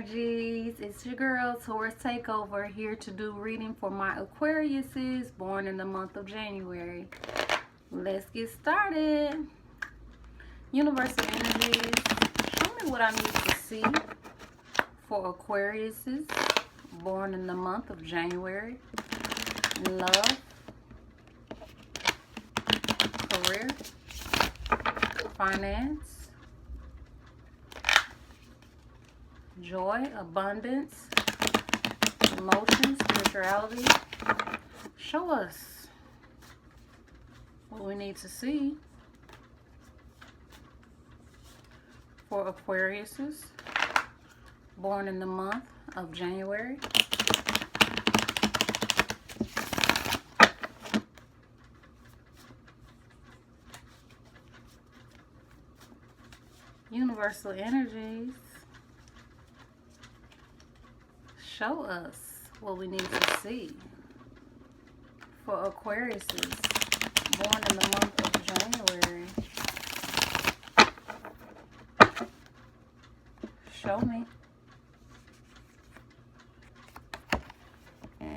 energies. It's your girl Taurus Takeover here to do reading for my Aquariuses born in the month of January. Let's get started. Universal energies, show me what I need to see for Aquariuses born in the month of January. Love, career, finance, joy, abundance, emotions, spirituality. Show us what we need to see for Aquariuses born in the month of January. Universal energies, show us what we need to see for Aquariuses born in the month of January. Show me.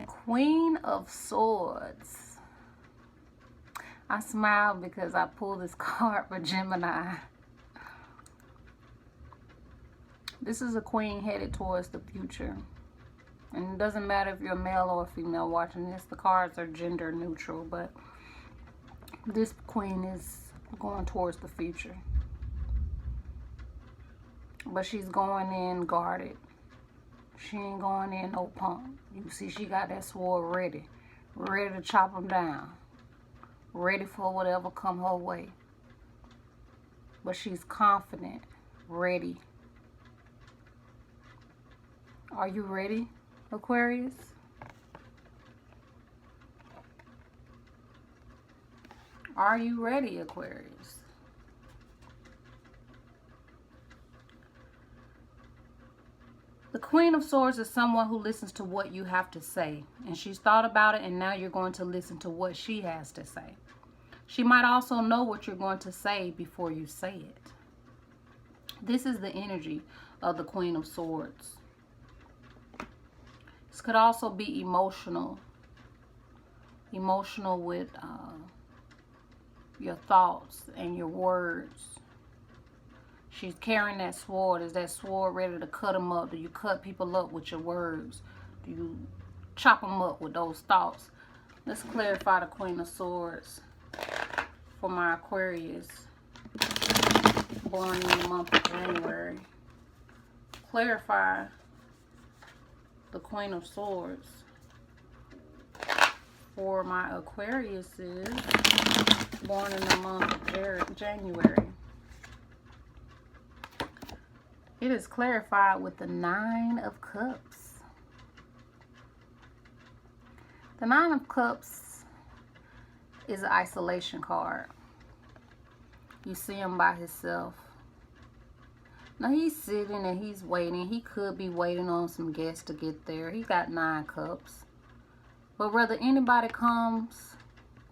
Queen of Swords. I smile because I pulled this card for Gemini. This is a queen headed towards the future. And it doesn't matter if you're a male or a female watching this. The cards are gender neutral, but this queen is going towards the future. But she's going in guarded. She ain't going in no punk. You see she got that sword ready. Ready to chop them down. Ready for whatever come her way. But she's confident. Ready. Are you ready, Aquarius? Are you ready, Aquarius? The Queen of Swords is someone who listens to what you have to say. And she's thought about it, and now you're going to listen to what she has to say. She might also know what you're going to say before you say it. This is the energy of the Queen of Swords. This could also be emotional. Emotional with your thoughts and your words. She's carrying that sword. Is that sword ready to cut them up? Do you cut people up with your words? Do you chop them up with those thoughts? Let's clarify the Queen of Swords for my Aquarius born in the month of January. Clarify the Queen of Swords for my Aquariuses born in the month of January. It is clarified with the Nine of Cups. The Nine of Cups is an isolation card. You see him by himself. Now he's sitting and he's waiting. He could be waiting on some guests to get there. He got 9 cups. But whether anybody comes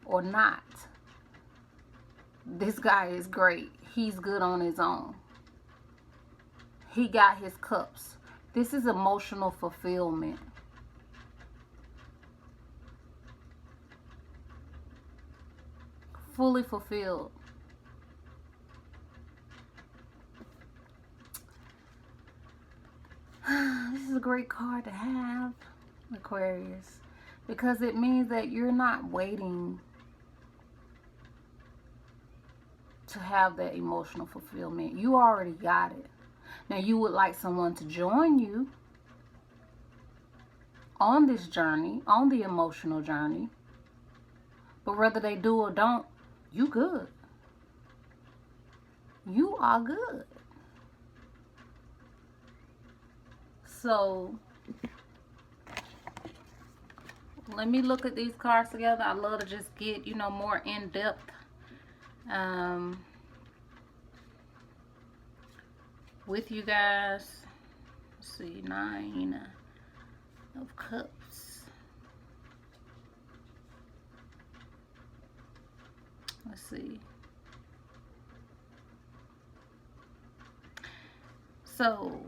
or not, this guy is great. He's good on his own. He got his cups. This is emotional fulfillment. Fully fulfilled. This is a great card to have, Aquarius, because it means that you're not waiting to have that emotional fulfillment. You already got it. Now, you would like someone to join you on this journey, on the emotional journey. But whether they do or don't, you good. You are good. So, let me look at these cards together. I love to just get, more in-depth with you guys. Let's see, 9 of Cups. Let's see. So,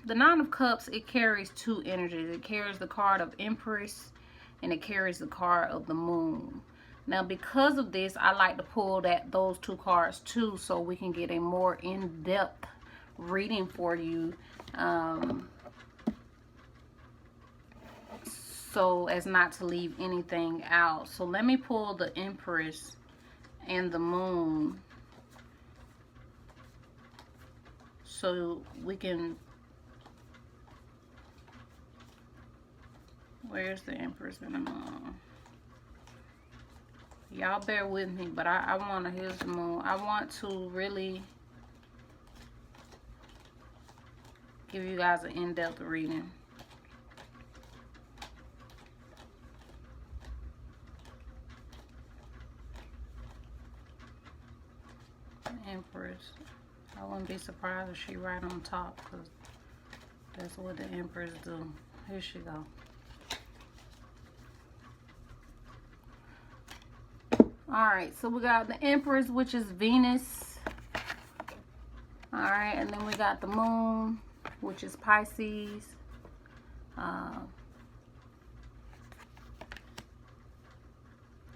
the Nine of Cups, it carries two energies. It carries the card of Empress and it carries the card of the Moon. Now, because of this, I like to pull those two cards too, so we can get a more in-depth reading for you, so as not to leave anything out. So let me pull the Empress and the Moon so we can... Where's the Empress and the Moon? Y'all bear with me, but I want to... Here's the Moon. I want to really give you guys an in-depth reading. Empress. I wouldn't be surprised if she right on top, because that's what the Empress do. Here she go. Alright, so we got the Empress, which is Venus. Alright, and then we got the Moon, which is Pisces.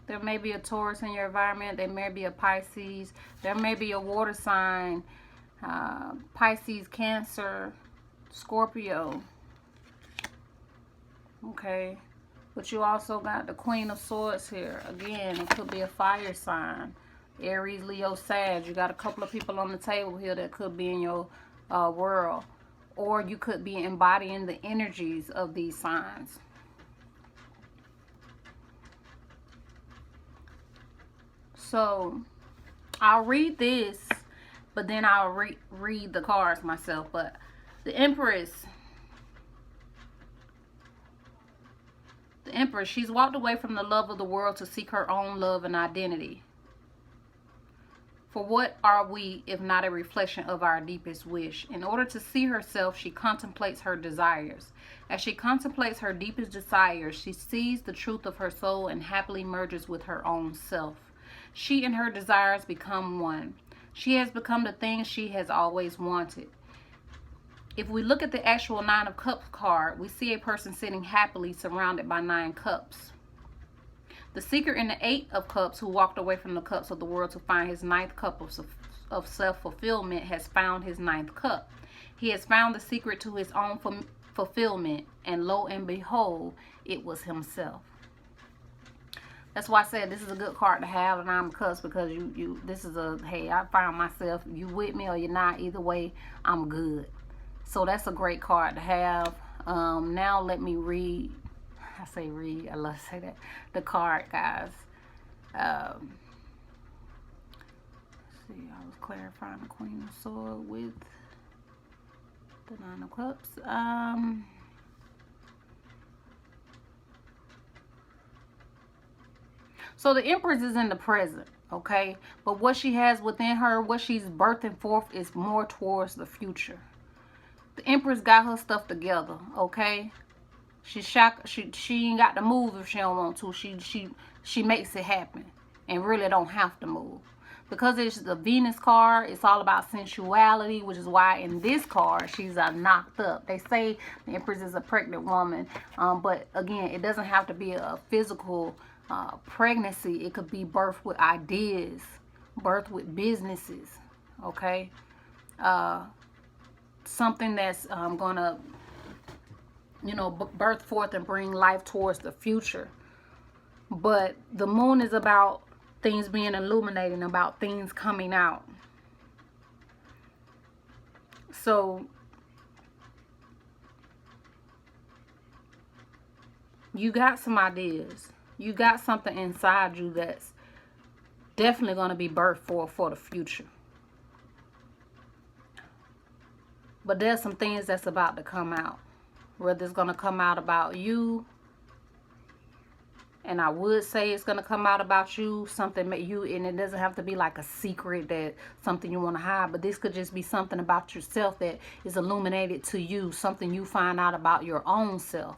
There may be a Taurus in your environment. There may be a Pisces. There may be a water sign. Pisces, Cancer, Scorpio. Okay. But you also got the Queen of Swords here. Again, it could be a fire sign. Aries, Leo, Sag. You got a couple of people on the table here that could be in your world. Or you could be embodying the energies of these signs. So, I'll read this, but then I'll read the cards myself. But the Empress... The Empress, she's walked away from the love of the world to seek her own love and identity. For what are we if not a reflection of our deepest wish? In order to see herself, she contemplates her desires. As she contemplates her deepest desires, she sees the truth of her soul and happily merges with her own self. She and her desires become one. She has become the thing she has always wanted. If we look at the actual Nine of Cups card, we see a person sitting happily surrounded by 9 cups. The seeker in the 8 of Cups, who walked away from the cups of the world to find his 9th cup of self-fulfillment, has found his 9th cup. He has found the secret to his own fulfillment, and lo and behold, it was himself. That's why I said this is a good card to have, the Nine of Cups, because this is a, hey, I found myself. You with me or you're not, either way, I'm good. So that's a great card to have. Now let me read. I say read. I love to say that. The card, guys. Let's see. I was clarifying the Queen of Swords with the Nine of Cups. So the Empress is in the present, okay? But what she has within her, what she's birthing forth, is more towards the future. The Empress got her stuff together, okay? She ain't got to move if she don't want to. She makes it happen and really don't have to move. Because it's the Venus card, it's all about sensuality, which is why in this card she's knocked up. They say the Empress is a pregnant woman, but again, it doesn't have to be a physical pregnancy. It could be birth with ideas, birth with businesses, okay? Something that's gonna, you know, birth forth and bring life towards the future. But the Moon is about things being illuminating, about things coming out. So you got some ideas. You got something inside you that's definitely going to be birthed for the future. But there's some things that's about to come out. Whether it's going to come out about you, and I would say it's going to come out about you, something that you, and it doesn't have to be like a secret, that something you want to hide, but this could just be something about yourself that is illuminated to you, something you find out about your own self.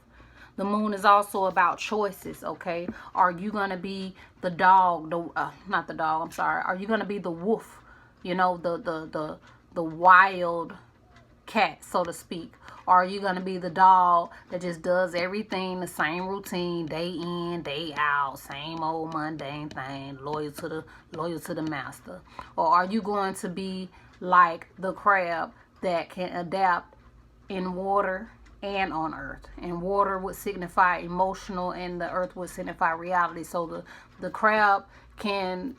The Moon is also about choices, okay? Are you going to be the dog, not the dog, I'm sorry. Are you going to be the wolf, you know, the wild cat, so to speak? Or are you going to be the dog that just does everything, the same routine, day in, day out, same old mundane thing, loyal to the master? Or are you going to be like the crab that can adapt in water and on earth? And water would signify emotional and the earth would signify reality. So the crab can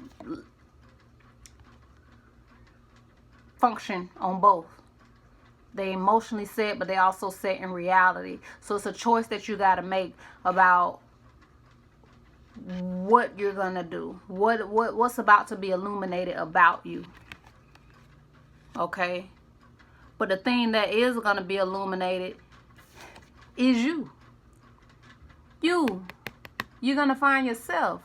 function on both. They emotionally set, but they also set in reality. So it's a choice that you got to make about what you're going to do. What's about to be illuminated about you. Okay? But the thing that is going to be illuminated is you. You're going to find yourself.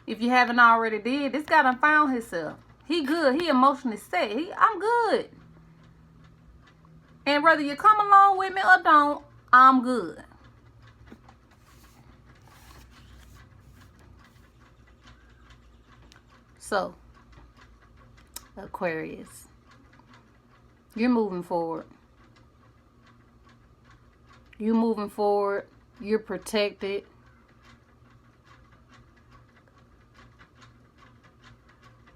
If you haven't already did, this guy done found himself. He good. He emotionally set. I'm good. And whether you come along with me or don't, I'm good. So, Aquarius, you're moving forward. You're moving forward. You're protected.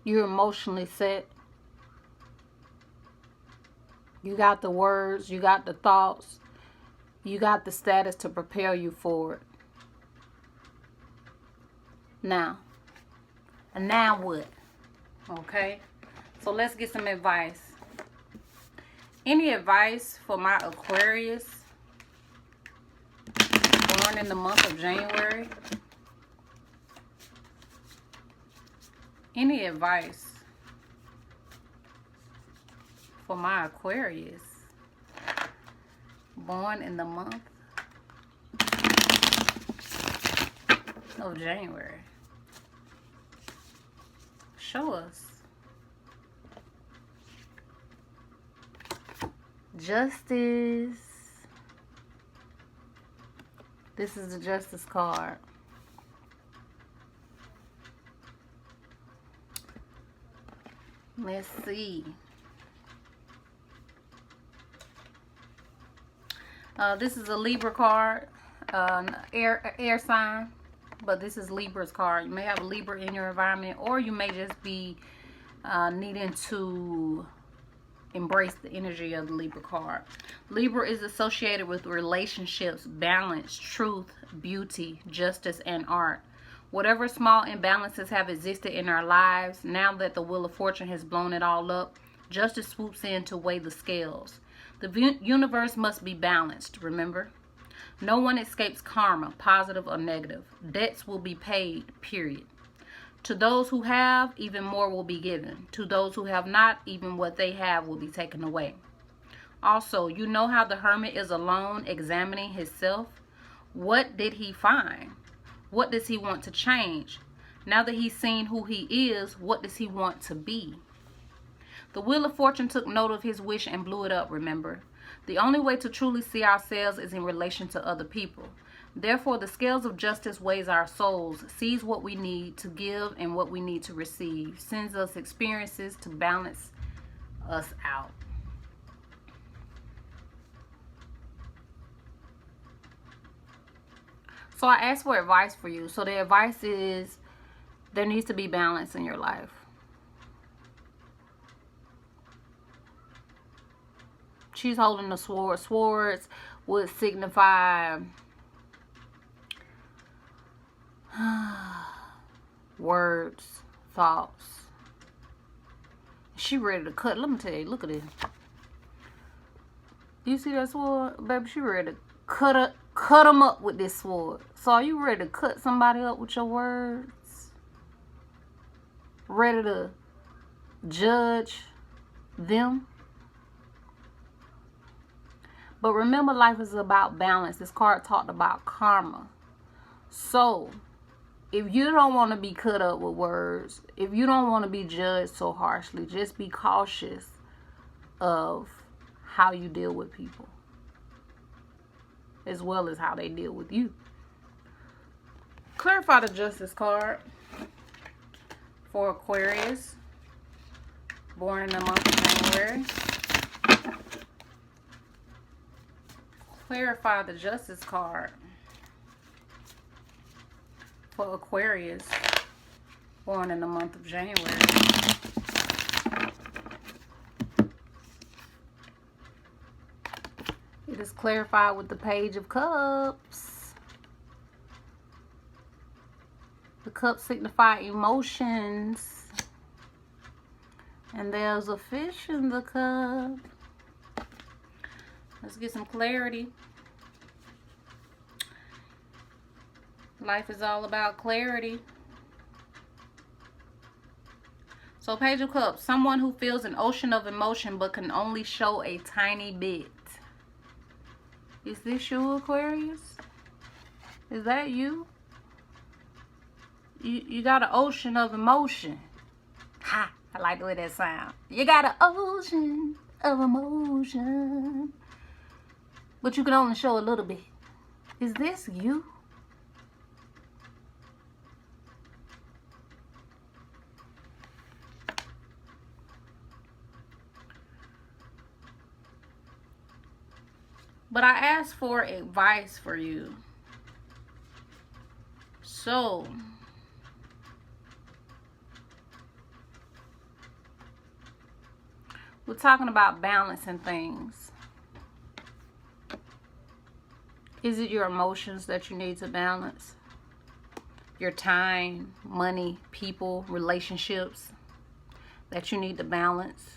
You're emotionally set. You got the words, you got the thoughts, you got the status to prepare you for it. Now what? Okay, so let's get some advice. Any advice for my Aquarius born in the month of January? Any advice for my Aquarius born in the month of January? Show us. Justice. This is the Justice card. Let's see. This is a Libra card, air sign, but this is Libra's card. You may have a Libra in your environment, or you may just be needing to embrace the energy of the Libra card. Libra is associated with relationships, balance, truth, beauty, justice, and art. Whatever small imbalances have existed in our lives, now that the Wheel of Fortune has blown it all up, justice swoops in to weigh the scales. The universe must be balanced, remember? No one escapes karma, positive or negative. Debts will be paid, period. To those who have, even more will be given. To those who have not, even what they have will be taken away. Also, you know how the hermit is alone, examining himself? What did he find? What does he want to change? Now that he's seen who he is, what does he want to be? The Wheel of Fortune took note of his wish and blew it up, remember? The only way to truly see ourselves is in relation to other people. Therefore, the scales of justice weighs our souls, sees what we need to give and what we need to receive, sends us experiences to balance us out. So I asked for advice for you. So the advice is there needs to be balance in your life. She's holding the sword. Swords would signify words, thoughts. She ready to cut. Let me tell you, look at this. You see that sword? Baby, she ready to cut them up with this sword. So are you ready to cut somebody up with your words? Ready to judge them? But remember, life is about balance. This card talked about karma. So, if you don't want to be cut up with words, if you don't want to be judged so harshly, just be cautious of how you deal with people, as well as how they deal with you. Clarify the Justice card for Aquarius, born in the month of January. Clarify the Justice card for Aquarius, born in the month of January. It is clarified with the Page of Cups. The cups signify emotions. And there's a fish in the cup. Let's get some clarity. Life is all about clarity. So Page of Cups, someone who feels an ocean of emotion but can only show a tiny bit. Is this you, Aquarius? Is that you? You got an ocean of emotion. Ha! I like the way that sounds. You got an ocean of emotion, but you can only show a little bit. Is this you? But I asked for advice for you. So, we're talking about balancing things. Is it your emotions that you need to balance? Your time, money, people, relationships that you need to balance?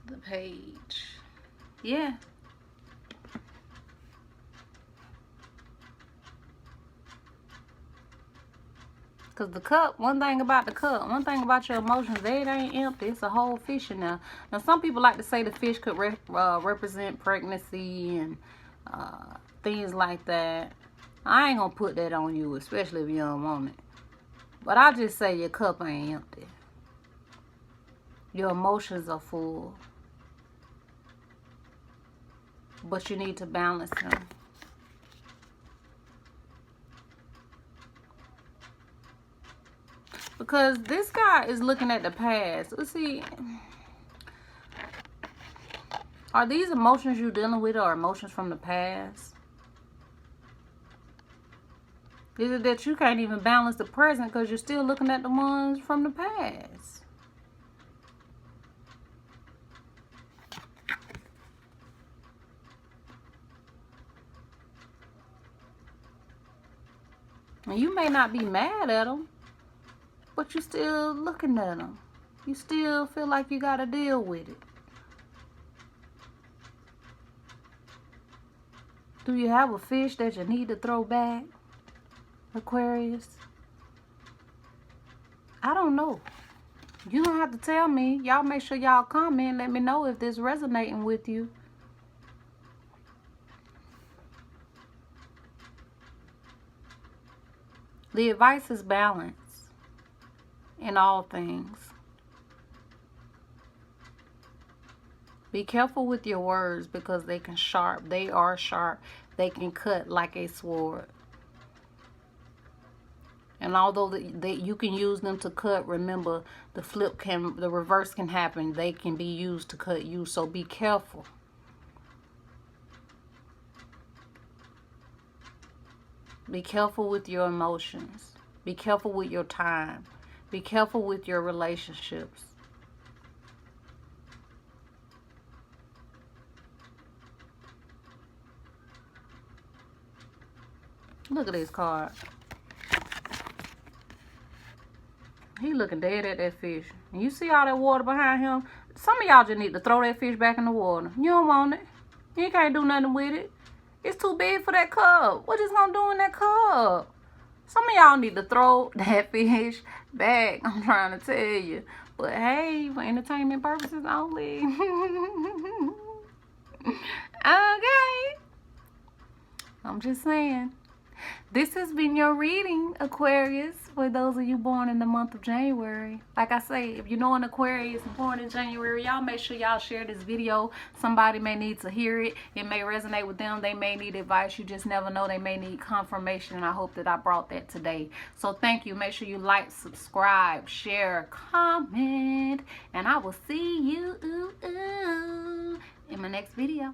The Page. Yeah. Because the cup, one thing about the cup, one thing about your emotions, they ain't empty. It's a whole fish in there. Now, some people like to say the fish could represent pregnancy and things like that. I ain't going to put that on you, especially if you don't want it. But I'll just say your cup ain't empty. Your emotions are full. But you need to balance them. Because this guy is looking at the past. Let's see. Are these emotions you're dealing with or emotions from the past? Is it that you can't even balance the present because you're still looking at the ones from the past? And you may not be mad at them, but you're still looking at them. You still feel like you got to deal with it. Do you have a fish that you need to throw back, Aquarius? I don't know. You don't have to tell me. Y'all make sure y'all comment. Let me know if this resonating with you. The advice is balance in all things. Be careful with your words because they are sharp. They can cut like a sword. And although you can use them to cut, remember the reverse can happen. They can be used to cut you, so be careful. Be careful with your emotions. Be careful with your time. Be careful with your relationships. Look at this card. He looking dead at that fish. And you see all that water behind him? Some of y'all just need to throw that fish back in the water. You don't want it. You can't do nothing with it. It's too big for that cup. What is gonna do in that cup? Some of y'all need to throw that fish back. I'm trying to tell you. But hey, for entertainment purposes only. Okay. I'm just saying. This has been your reading, Aquarius, for those of you born in the month of January. Like I say, if you know an Aquarius born in January, y'all make sure y'all share this video. Somebody may need to hear it. It may resonate with them. They may need advice. You just never know. They may need confirmation, and I hope that I brought that today. So thank you. Make sure you like, subscribe, share, comment, and I will see you in my next video.